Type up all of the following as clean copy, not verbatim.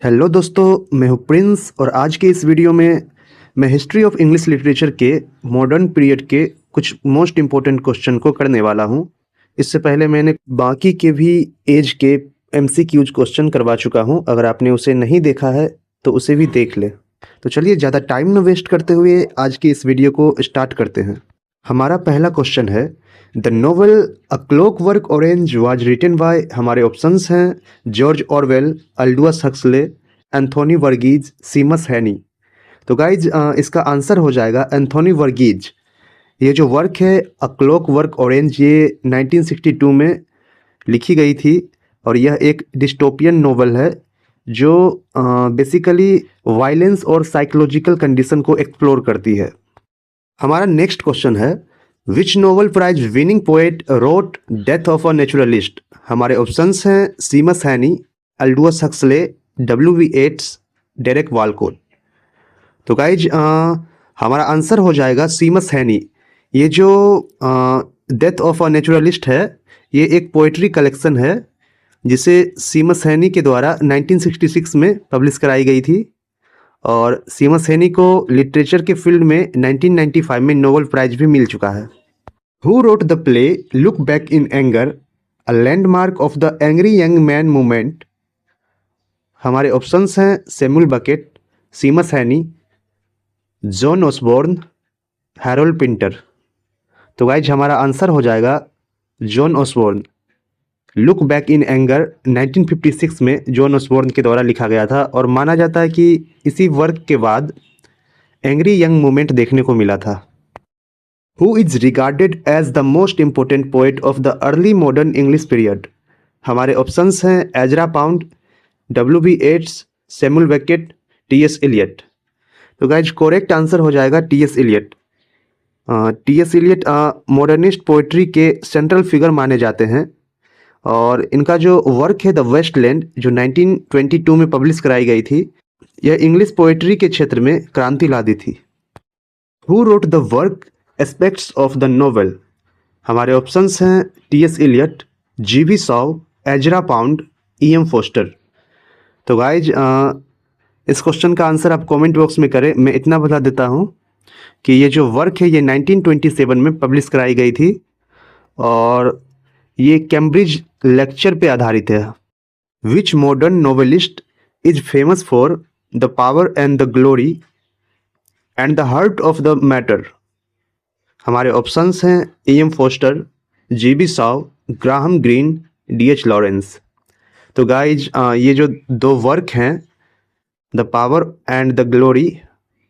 Hello दोस्तों, मैं हूँ प्रिंस और आज के इस वीडियो में मैं हिस्ट्री ऑफ इंग्लिश लिटरेचर के मॉडर्न पीरियड के कुछ मोस्ट इम्पोर्टेंट क्वेश्चन को करने वाला हूँ। इससे पहले मैंने बाकी के भी एज के एमसीक्यूज क्वेश्चन करवा चुका हूँ। अगर आपने उसे नहीं देखा है तो उसे भी देख ले। तो चलिए ज़्यादा टाइम न वेस्ट करते हुए आज की इस वीडियो को स्टार्ट करते हैं। हमारा पहला क्वेश्चन है, the novel a clockwork orange was written by, हमारे ऑप्शंस हैं George Orwell, Aldous Huxley, Anthony वर्गीज, सीमस हैनी। तो गाइज इसका आंसर हो जाएगा एंथोनी वर्गीज। ये जो वर्क है अ क्लॉकवर्क ऑरेंज, ये 1962 में लिखी गई थी और यह एक डिस्टोपियन नोवेल है जो बेसिकली वायलेंस और साइकोलॉजिकल कंडीशन को एक्सप्लोर करती है। हमारा नेक्स्ट क्वेश्चन है, which Nobel prize winning poet wrote death of a naturalist. हमारे ऑप्शंस हैं Seamus Heaney, Aldous Huxley, W V Yeats, Derek Walcott. तो गाइज हमारा आंसर हो जाएगा सीमस हैनी। ये जो डेथ ऑफ अ नेचुरलिस्ट है, ये एक पोएट्री कलेक्शन है जिसे सीमस हैनी के द्वारा 1966 में पब्लिश कराई गई थी और सीमस हैनी को लिटरेचर के फील्ड में 1995 में नोबेल प्राइज भी मिल चुका है। Who wrote the play Look Back in Anger, a landmark of the angry young man movement. हमारे ऑप्शंस हैं Samuel Beckett, Seamus Heaney, John Osborne, Harold Pinter. तो गाइज हमारा आंसर हो जाएगा John Osborne. Look Back in Anger 1956 में John Osborne के द्वारा लिखा गया था और माना जाता है कि इसी वर्क के बाद एंग्री यंग मूवमेंट देखने को मिला था। Who is regarded as the most important poet of the early modern English period. हमारे ऑप्शंस हैं Ezra Pound, W B Yeats, Samuel Beckett, T S Eliot. तो गाइज करेक्ट आंसर हो जाएगा T S Eliot. T S Eliot modernist poetry के central figure माने जाते हैं और इनका जो वर्क है द वेस्टलैंड, जो 1922 में पब्लिश कराई गई थी, यह इंग्लिश पोएट्री के क्षेत्र में क्रांति ला दी थी। Who wrote the work aspects of the novel. हमारे ऑप्शंस हैं T S Eliot, G V Shaw, Ezra Pound, E M Forster. तो गाइज इस क्वेश्चन का आंसर आप कमेंट बॉक्स में करें। मैं इतना बता देता हूँ कि ये जो वर्क है ये 1927 में पब्लिश कराई गई थी और ये कैम्ब्रिज लेक्चर पे आधारित है। Which modern novelist is famous for the power and the glory and the heart of the matter. हमारे ऑप्शंस हैं E M Forster, G B Shaw, Graham Greene, D H Lawrence. तो guys ये जो दो work हैं the power and the glory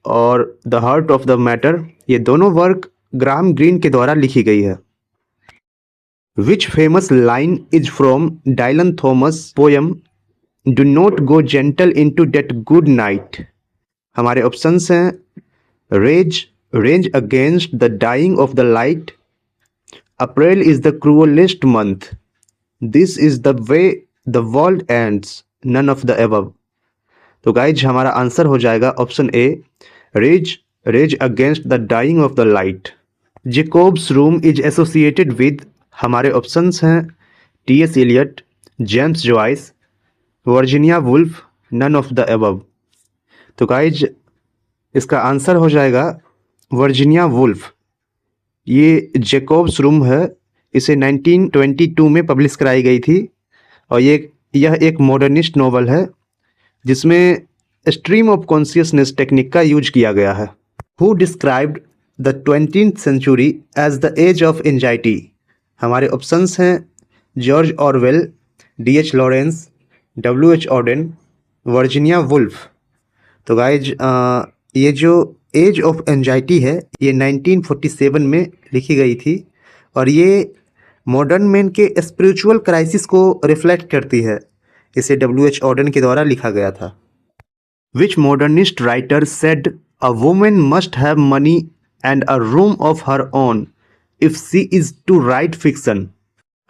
और the heart of the matter, ये दोनों वर्क ग्राहम ग्रीन के द्वारा लिखी गई है। Which famous line is from Dylan Thomas poem do not go gentle into that good night. हमारे ऑप्शंस हैं rage range against the dying of the light, April is the cruellest month, this is the way the world ends, none of the above. तो guys हमारा answer हो जाएगा option A, rage rage against the dying of the light. Jacob's room is associated with. हमारे options हैं T S Eliot, James Joyce, Virginia Woolf, none of the above. तो guys इसका answer हो जाएगा Virginia Woolf. ये Jacob's room है, इसे 1922 में पब्लिश कराई गई थी और यह एक मॉडर्निस्ट नोवेल है जिसमें स्ट्रीम ऑफ कॉन्शियसनेस टेक्निक का यूज किया गया है। Who described the 20th century as the age of anxiety. हमारे ऑप्शंस हैं George Orwell, D H Lawrence, W H Auden, Virginia Woolf. तो गाइज ये जो एज ऑफ एंजाइटी है ये 1947 में लिखी गई थी और ये मॉडर्न मैन के स्पिरिचुअल क्राइसिस को रिफ्लेक्ट करती है। इसे डब्ल्यू एच ऑर्डन के द्वारा लिखा गया था। Which modernist writer said a women must have money and a room of her own if she is to write fiction.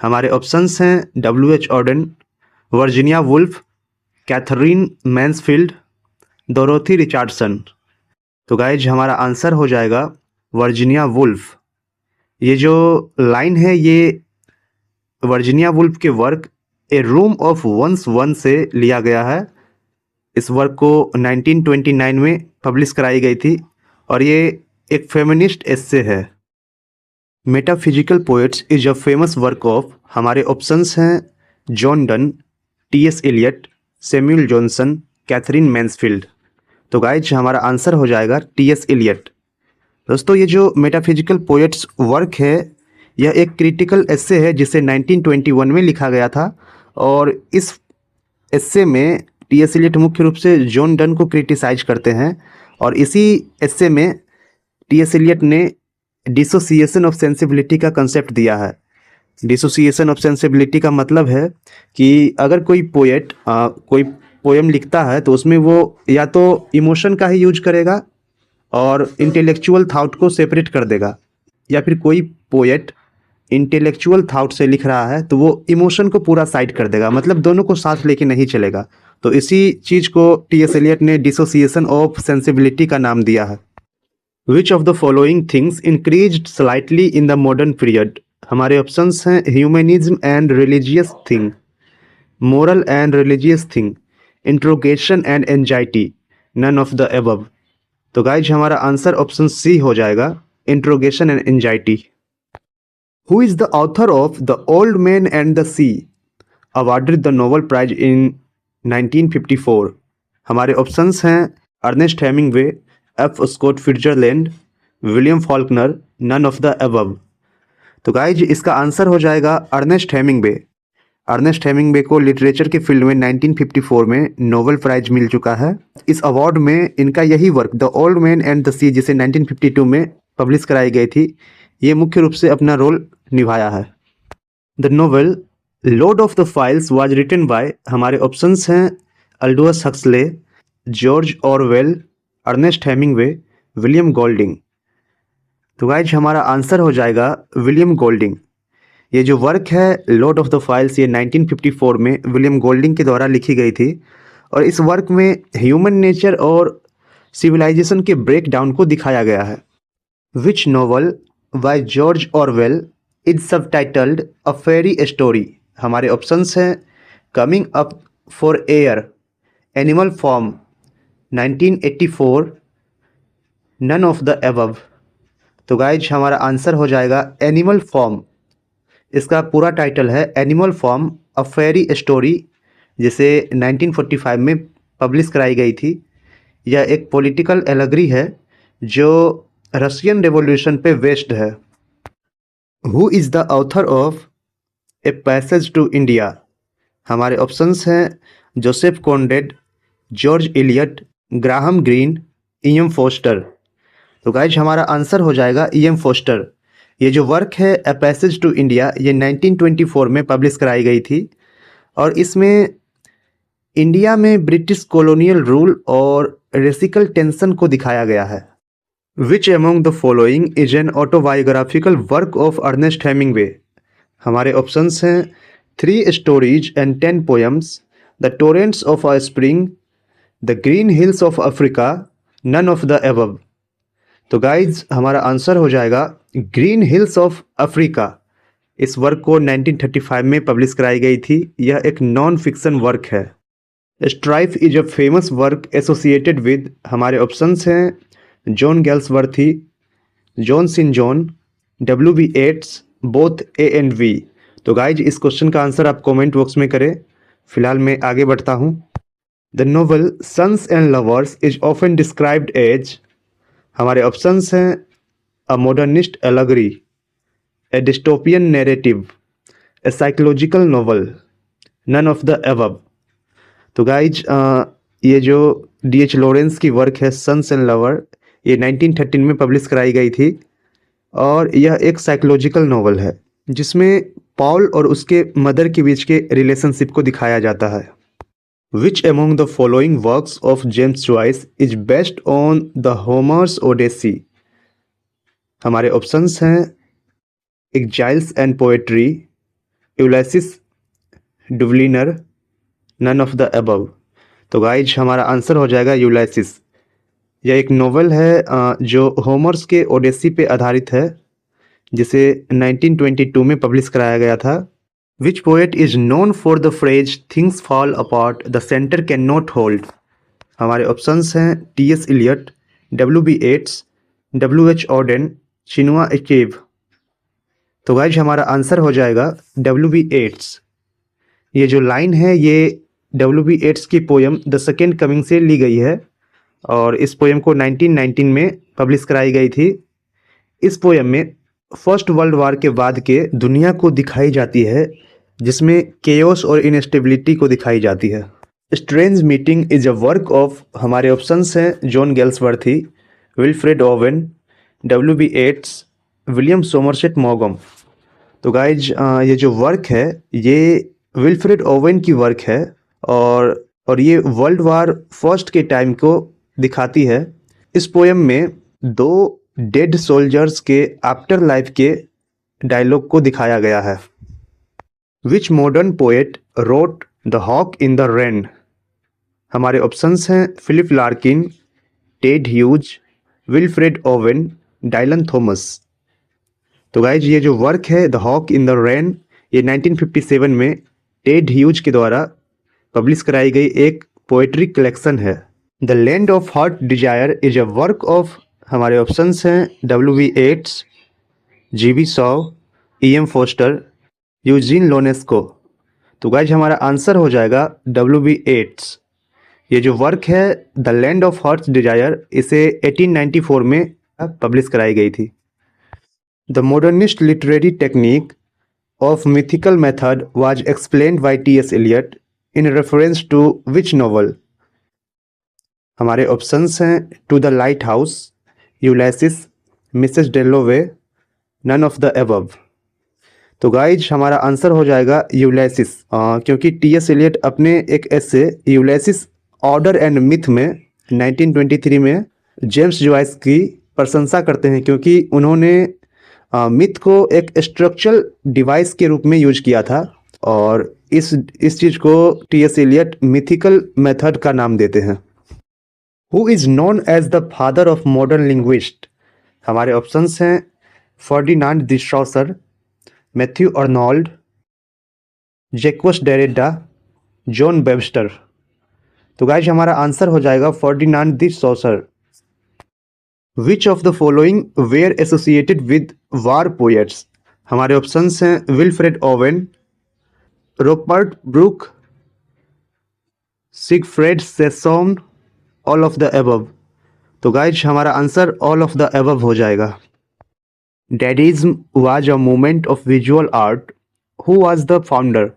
हमारे ऑप्शंस हैं W H Auden, Virginia Woolf, Katherine Mansfield, Dorothy Richardson. तो guys हमारा answer हो जाएगा Virginia Woolf. ये जो line है ये वर्जीनिया वुल्फ के work a room of one's own से लिया गया है इस वर्क को 1929 में पब्लिश कराई गई थी और ये एक फेमिनिस्ट एस्से है। Metaphysical poets is a famous work of, हमारे ऑप्शंस हैं John Donne, T S. Eliot, Samuel Johnson, Katherine Mansfield. तो गाइज हमारा आंसर हो जाएगा टी.एस. एलियट। दोस्तों ये जो मेटाफिजिकल पोएट्स वर्क है यह एक क्रिटिकल एस्से है जिसे 1921 में लिखा गया था और इस एस्से में टी.एस. एलियट मुख्य रूप से जॉन डन को क्रिटिसाइज करते हैं और इसी एस्से में टी.एस. एलियट ने डिसोसिएशन ऑफ सेंसिबिलिटी का कंसेप्ट दिया है। डिसोसिएशन ऑफ सेंसिबिलिटी का मतलब है कि अगर कोई पोएट कोई पोएम लिखता है तो उसमें वो या तो इमोशन का ही यूज करेगा और इंटेलेक्चुअल थाउट को सेपरेट कर देगा, या फिर कोई पोएट इंटेलेक्चुअल थाउट से लिख रहा है तो वो इमोशन को पूरा साइड कर देगा, मतलब दोनों को साथ लेके नहीं चलेगा। तो इसी चीज़ को टी.एस. एलियट ने डिसोसिएशन ऑफ सेंसिबिलिटी का नाम दिया है। Which of the following things increased slightly in the modern period? हमारे ऑप्शंस हैं humanism and religious thing, moral and religious thing, interrogation and anxiety, none of the above. तो guys हमारा answer option C हो जाएगा, interrogation and anxiety. Who is the author of the old man and the sea, awarded the Nobel prize in 1954? हमारे options हैं Ernest Hemingway, F Scott Fitzgerald, William Faulkner, none of the above. तो guys इसका answer हो जाएगा Ernest Hemingway. Ernest Hemingway को literature के field में 1954 में नोबेल प्राइज मिल चुका है। इस अवार्ड में इनका यही work the old man and the sea, जिसे 1952 में पब्लिश कराई गई थी, ये मुख्य रूप से अपना रोल निभाया है। The novel lord of the flies was written by, हमारे ऑप्शंस हैं Aldous Huxley, George Orwell, Ernest Hemingway, William Golding. तो गाइज हमारा आंसर हो जाएगा विलियम गोल्डिंग। ये जो वर्क है लॉर्ड ऑफ द फाइल्स ये 1954 में विलियम गोल्डिंग के द्वारा लिखी गई थी और इस वर्क में ह्यूमन नेचर और सिविलाइजेशन के ब्रेक डाउन को दिखाया गया है। Which novel by George Orwell is subtitled a fairy story? हमारे ऑप्शंस हैं coming up for air, animal farm, 1984, none of the above. तो गाइज हमारा आंसर हो जाएगा एनिमल फॉर्म। इसका पूरा टाइटल है animal farm a fairy story, जिसे 1945 में पब्लिश कराई गई थी। यह एक पॉलिटिकल एलेगरी है जो रशियन रेवोल्यूशन पे बेस्ड है। Who is the author of a passage to India? हमारे ऑप्शंस हैं Joseph Conrad, George Eliot, Graham Greene, E M. Forster. तो गाइज हमारा आंसर हो जाएगा ई.एम. फोस्टर। ये जो वर्क है ए पैसेज टू इंडिया ये 1924 में पब्लिश कराई गई थी और इसमें इंडिया में ब्रिटिश कॉलोनियल रूल और रेसिकल टेंशन को दिखाया गया है। Which among the following is an autobiographical work of Ernest Hemingway? हमारे ऑप्शंस हैं 3 stories and 10 poems, the torrents of a spring, the green hills of Africa, none of the above. तो guys हमारा answer हो जाएगा green hills of Africa. इस work को 1935 में publish कराई गई थी। यह एक नॉन फिक्शन वर्क है। Strife is a famous work associated with, हमारे ऑप्शंस हैं John Galsworthy, John Synge John, W.B. Yeats, both A and V। तो गाइज इस क्वेश्चन का आंसर आप कमेंट बॉक्स में करें। फिलहाल मैं आगे बढ़ता हूँ। The novel sons and lovers is often described as, हमारे ऑप्शंस हैं a modernist allegory, a dystopian narrative, a psychological novel, none of the above. तो गाइज ये जो D.H. लॉरेंस की वर्क है सन्स एंड लवर, ये 1913 में पब्लिश कराई गई थी और यह एक साइकोलॉजिकल नोवेल है जिसमें पॉल और उसके मदर के बीच के रिलेशनशिप को दिखाया जाता है। Which among the following works of James Joyce is based on the Homer's Odyssey? हमारे ऑप्शंस हैं exiles and poetry, Ulysses Dubliner, none of the above. तो गाइज हमारा आंसर हो जाएगा यूलिसिस। यह एक नोवेल है जो होमर्स के ओडेसी पे आधारित है जिसे 1922 में पब्लिश कराया गया था। Which poet is known for the phrase things fall apart the centre can not hold? हमारे ऑप्शंस हैं T S. Eliot, W B. Yeats, W H. Auden, Chinua Achebe. तो गाइज हमारा आंसर हो जाएगा डब्ल्यू.बी. येट्स। ये जो लाइन है ये डब्ल्यू.बी. येट्स की पोयम द सेकेंड कमिंग से ली गई है और इस पोयम को 1919 में पब्लिश कराई गई थी। इस पोयम में फर्स्ट वर्ल्ड वार के बाद के दुनिया को दिखाई जाती है, जिसमें केओस और इनस्टेबिलिटी को दिखाई जाती है। Strange meeting is a work of, हमारे ऑप्शंस हैं John Galsworthy, Wilfred Owen, W B. Yeats, William Somerset मॉगम। तो गाइज ये जो वर्क है ये विल्फ्रेड ओवेन की वर्क है और ये वर्ल्ड वार फर्स्ट के टाइम को दिखाती है। इस पोयम में 2 डेड सोल्जर्स के आफ्टर लाइफ के डायलॉग को दिखाया गया है। Which modern poet wrote the hawk in the rain? हमारे ऑप्शंस हैं Philip Larkin, Ted Hughes, Wilfred Owen, Dylan Thomas. तो गाइज ये जो वर्क है the hawk in the rain ये 1957 में टेड ह्यूज के द्वारा पब्लिश कराई गई एक पोएट्री कलेक्शन है। The land of hot desire is a work of, हमारे ऑप्शंस हैं W B. Yeats, G B. Shaw, E M. Forster, Eugene Ionesco. तो गाइज हमारा आंसर हो जाएगा डब्ल्यू.बी. येट्स। ये जो वर्क है the land of hot desire इसे 1894 में पब्लिश कराई गई थी। The modernist literary technique of mythical method was explained by T.S. Eliot in reference to which novel? हमारे ऑप्शंस हैं to the lighthouse, Ulysses, Mrs Dalloway, none of the above. तो guys हमारा answer हो जाएगा Ulysses, क्योंकि T.S.. Elliott अपने एक ऐसे यूलिसिस ऑर्डर एंड मिथ में 1923 में जेम्स जॉयस की प्रशंसा करते हैं, क्योंकि उन्होंने मिथ को एक स्ट्रक्चरल डिवाइस के रूप में यूज किया था और इस चीज़ को टी.एस. एलियट मिथिकल मेथड का नाम देते हैं। Who is known as the father of modern linguist? हमारे ऑप्शंस हैं Ferdinand de Saussure, Matthew Arnold, Jacques Derrida, John Webster. तो गाइज हमारा आंसर हो जाएगा Ferdinand de Saussure. Which of the following were associated with war poets? हमारे options हैं Wilfred Owen, Rupert Brooke, Siegfried Sassoon, all of the above. तो guys हमारा answer all of the above हो जाएगा। Dadaism was a movement of visual art, who was the founder?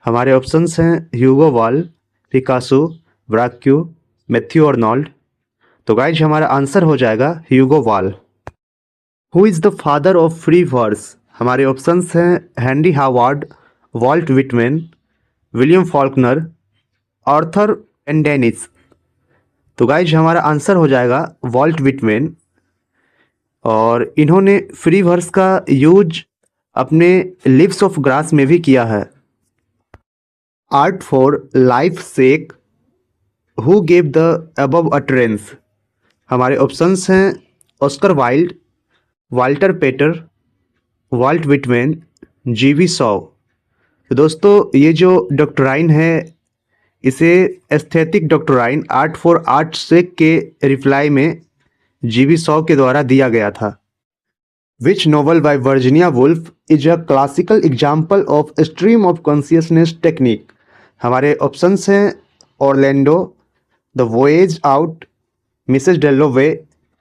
हमारे options हैं Hugo Ball, Picasso, Braque, Matthew Arnold. तो guys हमारा answer हो जाएगा Hugo Ball. Who is the father of free verse? हमारे options हैं Henry Howard, Walt Whitman, William Faulkner, Arthur Pendennis. तो guys हमारा आंसर हो जाएगा वॉल्ट विटमैन और इन्होंने फ्री वर्स का यूज अपने लिव्स ऑफ ग्रास में भी किया है। Art for life sake, who gave the above utterance? हमारे ऑप्शंस हैं Oscar Wilde, Walter Pater, Walt Whitman, G B. Shaw. तो दोस्तों ये जो डॉक्ट्राइन है इसे aesthetic doctrine art for art sake के रिप्लाई में जी.बी. शॉ के द्वारा दिया गया था। Which novel by Virginia Woolf is a classical example of stream of consciousness technique? हमारे ऑप्शंस हैं Orlando, the voyage out, Mrs Dalloway,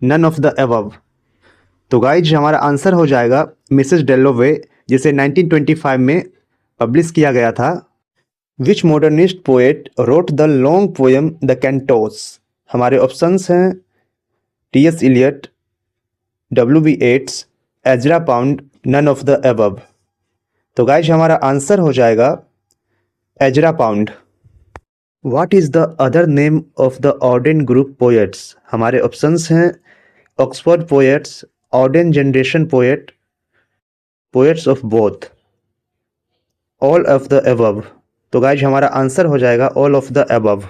none of the above. तो गाइज हमारा आंसर हो जाएगा मिसेस डेलोवे, जिसे 1925 में पब्लिश किया गया था। Which modernist poet wrote the long poem the cantos? हमारे ऑप्शंस हैं T S. Eliot, W B. Yeats, Ezra Pound, none of the above. तो गाइज हमारा आंसर हो जाएगा Ezra Pound. What is the other name of the Auden group poets? हमारे options हैं Oxford poets, Auden generation poet, poets of both, all of the above. तो guys हमारा answer हो जाएगा all of the above.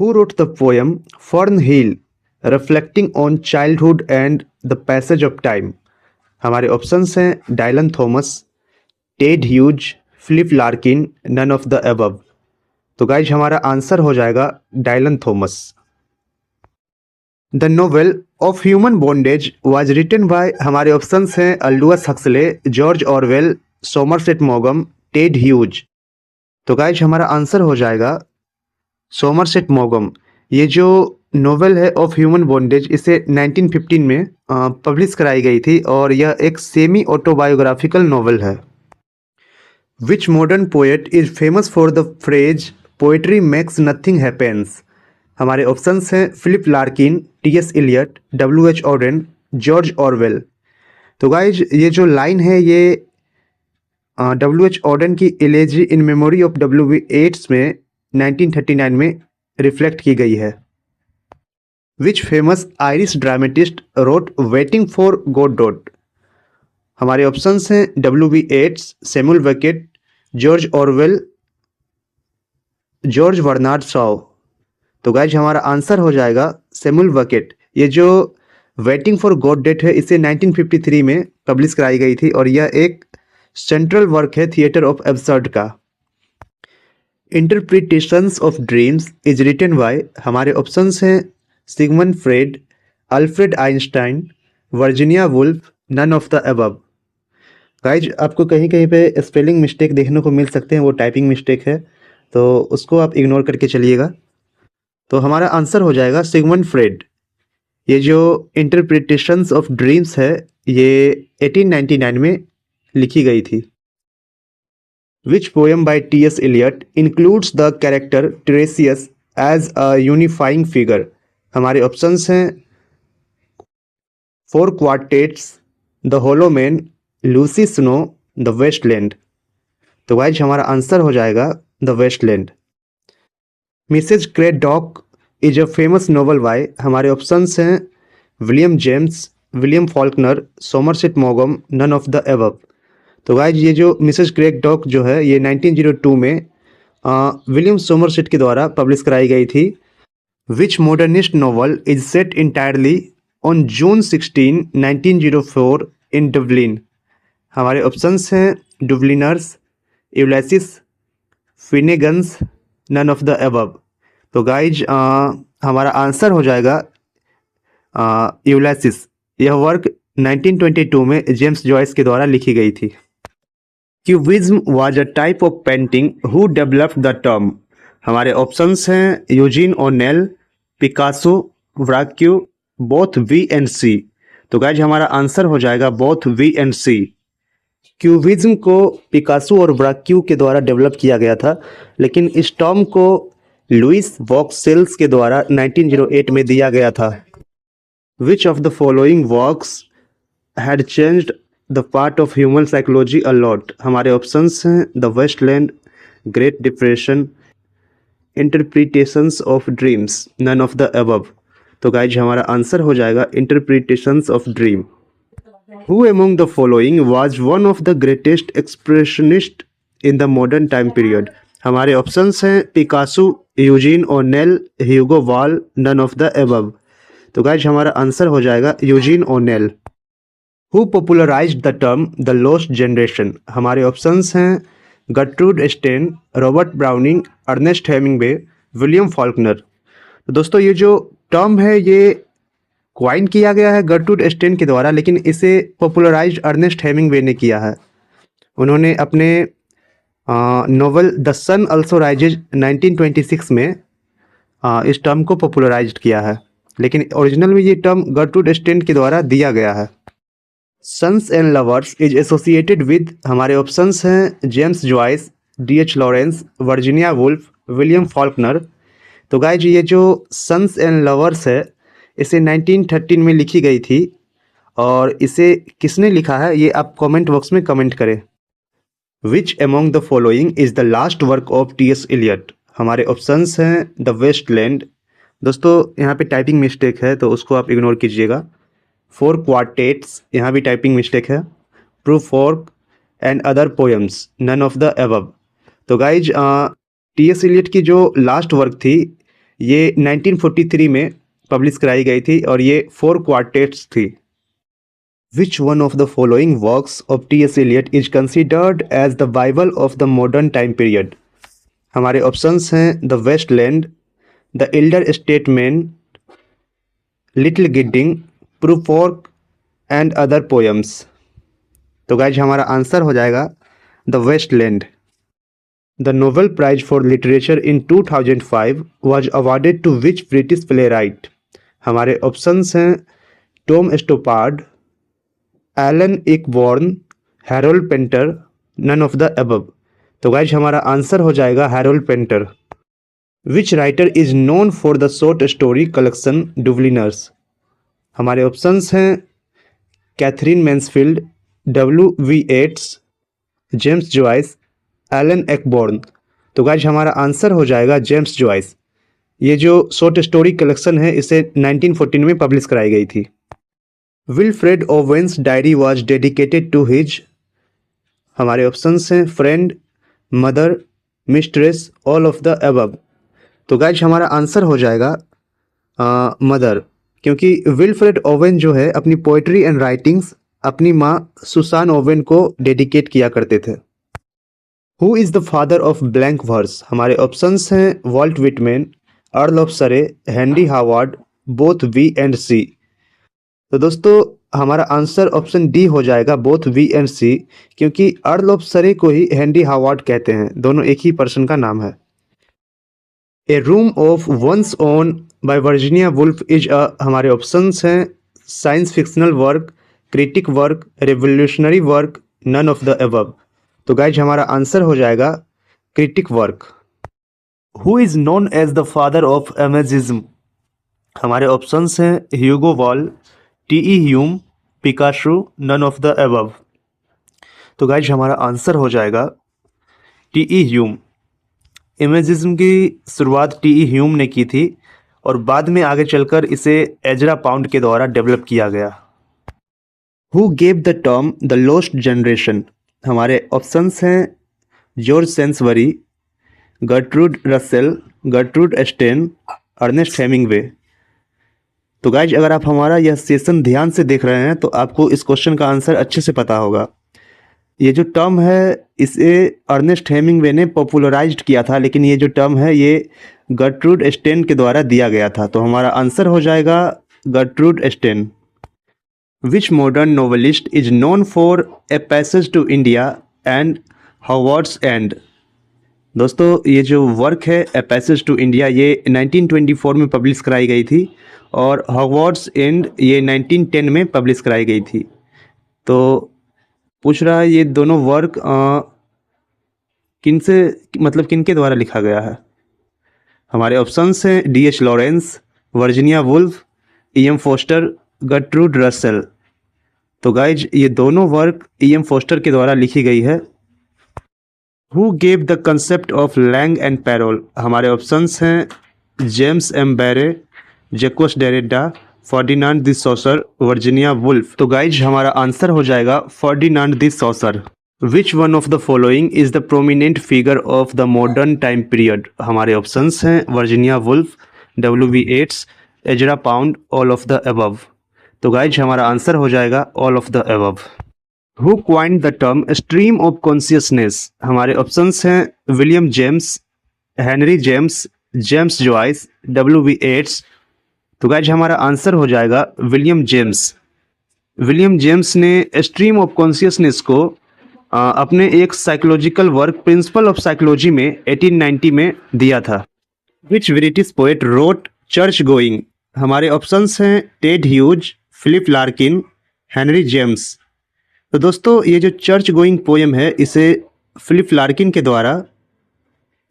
Who wrote the poem fern hill reflecting on childhood and the passage of time? हमारे options हैं Dylan Thomas, Ted Hughes, Philip Larkin, none of the above. तो guys हमारा answer हो जाएगा Dylan Thomas. The novel of human bondage was written by, हमारे options हैं Aldous Huxley, George Orwell, Somerset मॉगम, Ted Hughes. तो guys हमारा answer हो जाएगा सोमरसेट मॉगम। ये जो नोवेल है ऑफ ह्यूमन बॉन्डेज, इसे 1915 में पब्लिश कराई गई थी और यह एक सेमी ऑटोबायोग्राफिकल नोवेल है। Which modern poet is famous for the phrase poetry makes nothing happens. हमारे ऑप्शंस हैं Philip Larkin, T S. Eliot, W H. Auden, George Orwell. तो गाइज ये जो लाइन है ये डब्ल्यू.एच. ऑरेन की elegy in memory of W B. Yeats में 1939 में रिफ्लेक्ट की गई है। Which famous Irish dramatist wrote waiting for Godot. हमारे ऑप्शंस हैं W B. Yeats, Samuel Beckett, George Orwell, George Bernard Shaw. तो गाइज हमारा आंसर हो जाएगा सैमुअल बेकेट। ये जो वेटिंग फॉर गॉडोट है इसे 1953 में पब्लिश कराई गई थी और यह एक सेंट्रल वर्क है थिएटर ऑफ एब्सर्ड का। Interpretations of dreams is written by, हमारे ऑप्शंस हैं Sigmund Freud, Alfred Einstein, Virginia Woolf, none of the above. Guys आपको कहीं कहीं पे स्पेलिंग मिस्टेक देखने को मिल सकते हैं, वो टाइपिंग मिस्टेक है, तो उसको आप इग्नोर करके चलिएगा। तो हमारा आंसर हो जाएगा सिगमंड फ्रेड। ये जो इंटरप्रिटेशंस ऑफ ड्रीम्स है ये 1899 में लिखी गई थी। Which poem by T S. Eliot includes the character Tiresias as a unifying figure. हमारे ऑप्शंस हैं four quartets, the hollow man, Lucy Snow, the waste land. तो गाइज हमारा आंसर हो जाएगा the waste land. Mrs Craddock is a famous novel by, हमारे options हैं William James, William Faulkner, Somerset मॉगम, none of the above. तो guys ये जो मिसेज क्रेडॉक जो है ये 1902 में विलियम सोमरसेट के द्वारा पब्लिश कराई गई थी। Which modernist novel is set entirely on June 16, 1904 in Dublin. हमारे ऑप्शंस हैं Dubliners, Ulysses, Finnegans, none of the above. तो गाइज हमारा आंसर हो जाएगा यूलिसिस। यह वर्क 1922 में जेम्स जॉयस के द्वारा लिखी गई थी। Cubism was a type of painting who developed the term. हमारे ऑप्शंस हैं Eugene O'Neill, Picasso, Braque, both B and C. तो गाइज हमारा आंसर हो जाएगा both B and C. Cubism को पिकासो और व्राक्यू के द्वारा डेवलप किया गया था, लेकिन इस टर्म को लुइस वॉक्सेल्स के द्वारा 1908 में दिया गया था। Which of the following works had changed the part of human psychology a lot. हमारे ऑप्शंस हैं the Waste Land, great depression, interpretations of dreams, none of the above. तो गाइज हमारा आंसर हो जाएगा interpretations of dream. Who among the following was one of the greatest expressionists in the modern time period? हमारे options हैं Picasso, Eugene O'Neill, Hugo Wall, none of the above. तो guys हमारा answer हो जाएगा Eugene O'Neill. Who popularized the term the lost generation? हमारे options हैं Gertrude Stein, Robert Browning, Ernest Hemingway, William Faulkner. तो दोस्तों ये जो टर्म है ये क्वाइन किया गया है गर्ट्रूड स्टेन के द्वारा, लेकिन इसे पॉपुलराइज अर्नेस्ट हेमिंग्वे ने किया है। उन्होंने अपने novel the sun also rises 1926 में इस टर्म को पॉपुलराइज किया है, लेकिन ओरिजिनल में ये टर्म गर्ट्रूड स्टेन के द्वारा दिया गया है। Sons and lovers is associated with, हमारे ऑप्शंस हैं James Joyce, D H. Lawrence, Virginia Woolf, William Faulkner. तो गाइज ये जो सन्स एंड लवर्स है इसे 1913 में लिखी गई थी और इसे किसने लिखा है ये आप कमेंट बॉक्स में कमेंट करें। Which among the following is the last work of T S. Eliot. हमारे ऑप्शंस हैं द वेस्टलैंड। दोस्तों यहाँ पे टाइपिंग मिस्टेक है तो उसको आप इग्नोर कीजिएगा। फोर क्वार्टेट्स, यहाँ भी टाइपिंग मिस्टेक है। Prufrock and other poems, none of the above. तो गाइज टी.एस. इलियट की जो लास्ट वर्क थी ये 1943 में पब्लिश कराई गई थी और ये फोर क्वार्टेट्स थी। Which one of the following works of T S. Eliot is considered as the Bible of the modern time period. हमारे ऑप्शंस हैं the waste land, the elder statesman, little Gidding, Prufrock and other poems. तो guys हमारा answer हो जाएगा the waste land. The Nobel prize for literature in 2005 was awarded to which British playwright. हमारे options हैं Tom Stoppard, Alan Ayckbourn, Harold Pinter, none of the above. तो guys हमारा answer हो जाएगा Harold Pinter. Which writer is known for the short story collection Dubliners. हमारे options हैं Katherine Mansfield, W.V. Yeats, James Joyce, Alan Ayckbourn. तो guys हमारा answer हो जाएगा जेम्स जॉयस। ये जो शॉर्ट स्टोरी कलेक्शन है इसे 1914 में पब्लिश कराई गई थी। Wilfred Owen's diary was dedicated to his. हमारे ऑप्शंस हैं friend, mother, mistress, all of the above. तो गाइज हमारा आंसर हो जाएगा मदर, क्योंकि विल्फ्रेड ओवेन जो है अपनी पोइट्री एंड राइटिंग्स अपनी माँ सुसान ओवेन को डेडिकेट किया करते थे। Who is the father of blank verse. हमारे ऑप्शंस हैं Walt Whitman, Earl of Surrey, Henry Howard, both B and C. तो दोस्तों हमारा आंसर ऑप्शन डी हो जाएगा बोथ वी एंड सी, क्योंकि अर्ल ऑफ सरे को ही हेनरी हावर्ड कहते हैं, दोनों एक ही पर्सन का नाम है। A room of one's own by Virginia Woolf is a. हमारे ऑप्शंस हैं science fictional work, critic work, revolutionary work, none of the above. तो गाइज हमारा आंसर हो जाएगा critic work. Who is known as the father of imagism. हमारे options हैं Hugo Ball, T.E. Hume, Picasso, none of the above. तो guys हमारा answer हो जाएगा T.E. ह्यूम। इमेजिज्म की शुरुआत T.E. ह्यूम ने की थी और बाद में आगे चलकर इसे एजरा पाउंड के द्वारा डेवलप किया गया। Who gave the term the lost generation. हमारे ऑप्शंस हैं George Sainsbury, Gertrude Russell, Gertrude Stein, Ernest Hemingway. तो गाइज अगर आप हमारा यह सेशन ध्यान से देख रहे हैं तो आपको इस क्वेश्चन का आंसर अच्छे से पता होगा। ये जो टर्म है इसे अर्नेस्ट हेमिंगवे ने पॉपुलराइज्ड किया था, लेकिन ये जो टर्म है ये गर्ट्रूड स्टेन के द्वारा दिया गया था। तो हमारा आंसर हो जाएगा Gertrude Stein. Which modern novelist is known for a passage to India and Howards End. दोस्तों ये जो वर्क है ए पैसेज टू इंडिया ये 1924 में पब्लिश कराई गई थी और हॉवर्ड्स एंड ये 1910 में पब्लिश कराई गई थी। तो पूछ रहा है ये दोनों वर्क किनसे मतलब किनके द्वारा लिखा गया है। हमारे ऑप्शंस हैं D.H. Lawrence, Virginia Woolf, E.M. Forster, Gertrude Russell. तो गाइज ये दोनों वर्क E.M. फोस्टर के द्वारा लिखी गई है। Who gave the concept of langue and parole. हमारे ऑप्शंस हैं James M Barrie, Jacques Derrida, Ferdinand de Saussure, Virginia Woolf. तो गाइज हमारा आंसर हो जाएगा Ferdinand de Saussure. Which one of the following is the prominent figure of the modern time period. हमारे options हैं Virginia Woolf, W.V. Yeats, Ezra Pound, all of the above. तो guys हमारा answer हो जाएगा all of the above. Who coined the term stream of consciousness. हमारे options हैं William James, Henry James, James Joyce, W.V. Yeats. तो guys हमारा answer हो जाएगा विलियम जेम्स। विलियम जेम्स ने स्ट्रीम ऑफ कॉन्शियसनेस को अपने एक psychological work principle of psychology में 1890 में दिया था। Which British poet wrote church going. हमारे ऑप्शंस हैं Ted Hughes, Philip Larkin, Henry James. तो दोस्तों ये जो चर्च गोइंग पोएम है इसे फिलिप लार्किन के द्वारा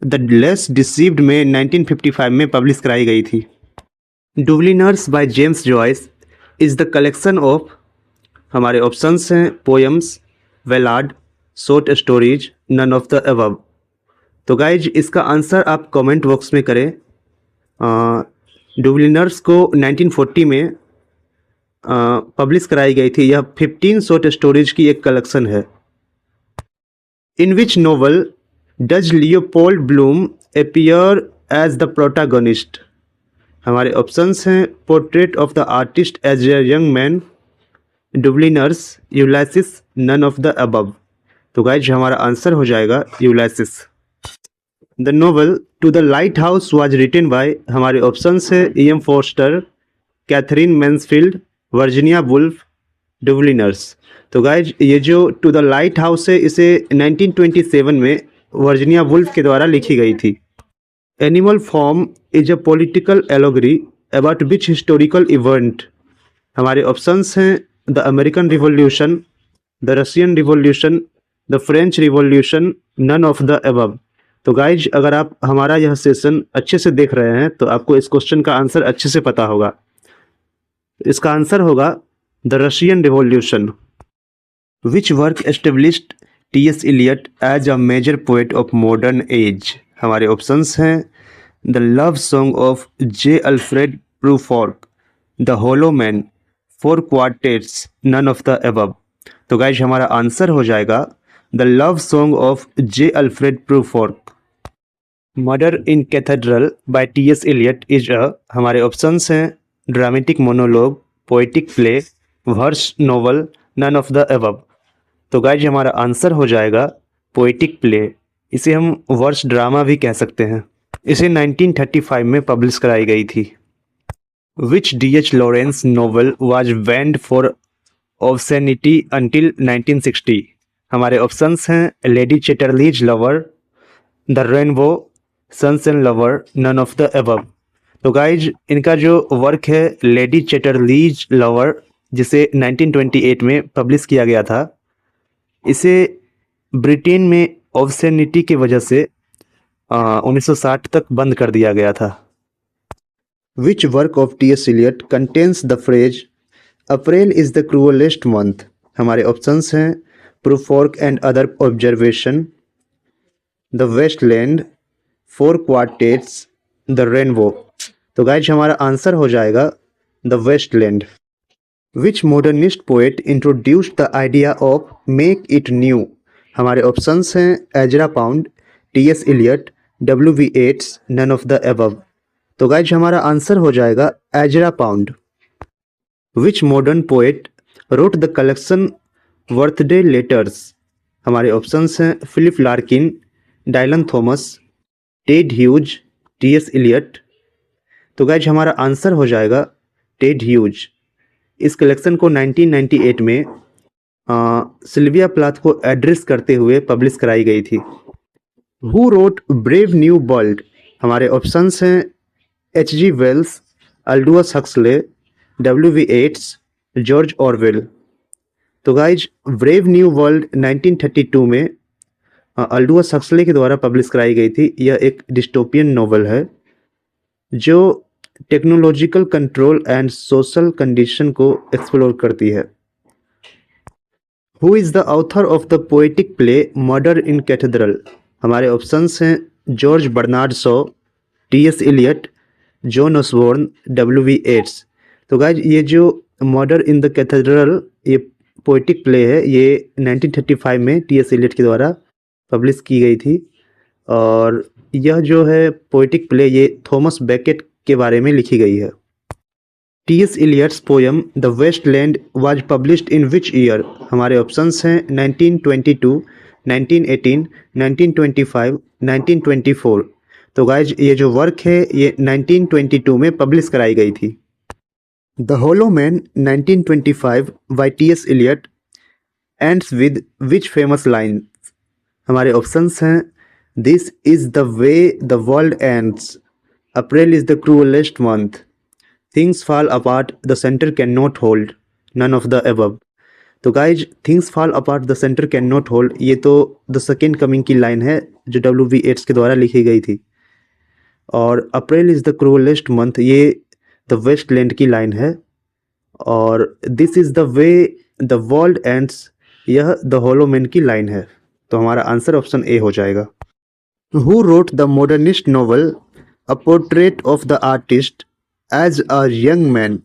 द लेस डिसीव्ड में 1955 में पब्लिश कराई गई थी। Dubliners by James Joyce is the collection of. हमारे ऑप्शंस हैं poems, ballad, short stories, none of the above. तो गाइज इसका आंसर आप कमेंट बॉक्स में करें। डुवलिनर्स को 1940 में पब्लिश कराई गई थी। यह 15 शॉर्ट स्टोरीज की एक कलेक्शन है। In which novel does Leopold Bloom appear as the protagonist. हमारे ऑप्शंस हैं portrait of the artist as a young man, Dubliners, Ulysses, none of the above. तो गाइज हमारा आंसर हो जाएगा Ulysses. The novel to the lighthouse was written by, हमारे options है E M Forster, Katherine Mansfield, Virginia Woolf, Dubliners. तो guys ये जो to the light house है इसे 1927 में वर्जीनिया वुल्फ के द्वारा लिखी गई थी। Animal farm is a political allegory about which historical event, हमारे ऑप्शंस हैं the American revolution, the Russian revolution, the French revolution, none of the above. तो गाइज अगर आप हमारा यह सेशन अच्छे से देख रहे हैं तो आपको इस क्वेश्चन का आंसर अच्छे से पता होगा। इसका आंसर होगा the Russian revolution. Which work established T S. Eliot as a major poet of modern age, हमारे ऑप्शंस हैं the love song of J Alfred Prufrock, the hollow man, four quartets, none of the above. तो guys हमारा answer हो जाएगा the love song of J Alfred Prufrock. Murder in cathedral by T S. Eliot is a, हमारे options हैं dramatic monologue, poetic play, verse novel, none of the above. तो guys हमारा answer हो जाएगा पोएटिक प्ले। इसे हम वर्स ड्रामा भी कह सकते हैं। इसे 1935 में पब्लिश कराई गई थी। Which D H. Lawrence novel was banned for obscenity until 1960, हमारे ऑप्शंस हैं lady Chatterley's lover, the rainbow, sons and lover, none of the above. तो गाइज इनका जो वर्क है लेडी चैटरलीज लवर, जिसे 1928 में पब्लिश किया गया था, इसे ब्रिटेन में ऑब्ससेनिटी की वजह से 1960 तक बंद कर दिया गया था। Which work of T S. Eliot contains the phrase April is the cruellest month, हमारे ऑप्शंस हैं Prufrock and Other Observation, the Waste Land, Four quartets, the Rainbow. तो गाइज हमारा आंसर हो जाएगा the Waste Land. Which modernist poet introduced the idea of make it new, हमारे options हैं Ezra Pound, T S. Eliot, W B. Yeats, none of the above. तो guys हमारा answer हो जाएगा Ezra Pound. Which modern poet wrote the collection birthday letters, हमारे options हैं Philip Larkin, Dylan Thomas, Ted Hughes, T S. Eliot. तो guys हमारा answer हो जाएगा टेड ह्यूज। इस कलेक्शन को 1998 में सिल्विया प्लाथ को एड्रेस करते हुए पब्लिश कराई गई थी। Who wrote Brave New World, हमारे ऑप्शंस हैं H.G. Wells, Aldous Huxley, W B. Yeats, George Orwell. तो गाइज ब्रेव न्यू वर्ल्ड 1932 में अल्डुअस हक्सले के द्वारा पब्लिश कराई गई थी। यह एक डिस्टोपियन नॉवल है जो technological control and social condition को एक्सप्लोर करती है। Who is the author of the poetic play Murder in Cathedral, हमारे ऑप्शंस हैं George Bernard Shaw, T S. Eliot, John Osborne, W B. Yeats. तो गाइज ये जो मर्डर इन द कैथेड्रल ये poetic play है, ये 1935 में टी.एस. इलियट के द्वारा पब्लिश की गई थी। और यह जो है पोएटिक प्ले ये थॉमस बेकेट के बारे में लिखी गई है। T S. Eliot's poem the Waste Land was published in which year, हमारे ऑप्शंस हैं 1922, 1918, 1925, 1924। तो गाइज ये जो वर्क है ये 1922 में पब्लिश कराई गई थी। The hollow Man 1925 by T S. Eliot ends with which famous line, हमारे ऑप्शंस हैं this is the way the world ends, April is the cruellest month, things fall apart the centre can not hold, none of the above. तो guys things fall apart the centre can not hold ये तो the Second Coming की line है जो डब्ल्यू.वी. येट्स के द्वारा लिखी गई थी। और April is the cruellest month ये द वेस्टलैंड की लाइन है। और this is the way the world ends यह द होलो मैन की लाइन है। तो हमारा आंसर ऑप्शन ए हो जाएगा। Who wrote the modernist novel a portrait of the artist as a young man,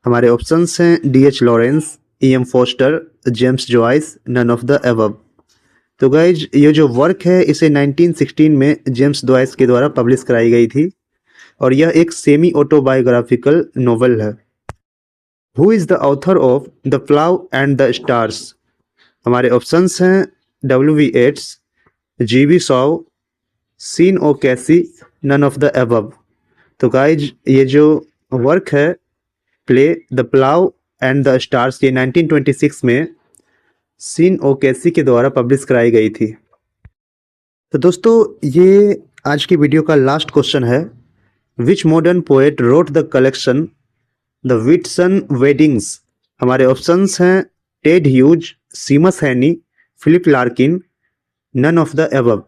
हमारे ऑप्शंस हैं D H. Lawrence, E M. Forster, James Joyce, none of the above. तो guys ये जो वर्क है इसे 1916 में जेम्स जॉयस के द्वारा पब्लिश कराई गई थी और यह एक सेमी ऑटोबायोग्राफिकल नॉवल है। Who is the author of the Plough and the Stars, हमारे ऑप्शंस हैं W B. Yeats, G B. Shaw, Sean O'Casey, none of the above. तो गाइज ये जो वर्क है play the Plough and the Stars, ये 1926 में scene ओ कैसी के द्वारा पब्लिश कराई गई थी। तो दोस्तों ये आज की वीडियो का लास्ट क्वेश्चन है, which modern poet wrote the collection the Whitsun Weddings. हमारे ऑप्शंस हैं Ted Hughes, Seamus Heaney, Philip Larkin, none of the above.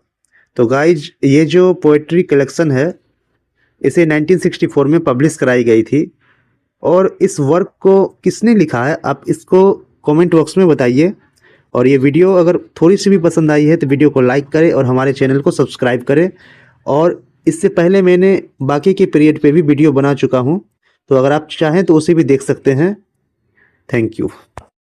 तो गाइज ये जो पोएट्री कलेक्शन है इसे 1964 में पब्लिश कराई गई थी, और इस वर्क को किसने लिखा है आप इसको कमेंट बॉक्स में बताइए। और ये वीडियो अगर थोड़ी सी भी पसंद आई है तो वीडियो को लाइक करें और हमारे चैनल को सब्सक्राइब करें। और इससे पहले मैंने बाकी के पीरियड पे भी वीडियो बना चुका हूँ, तो अगर आप चाहें तो उसे भी देख सकते हैं। Thank you.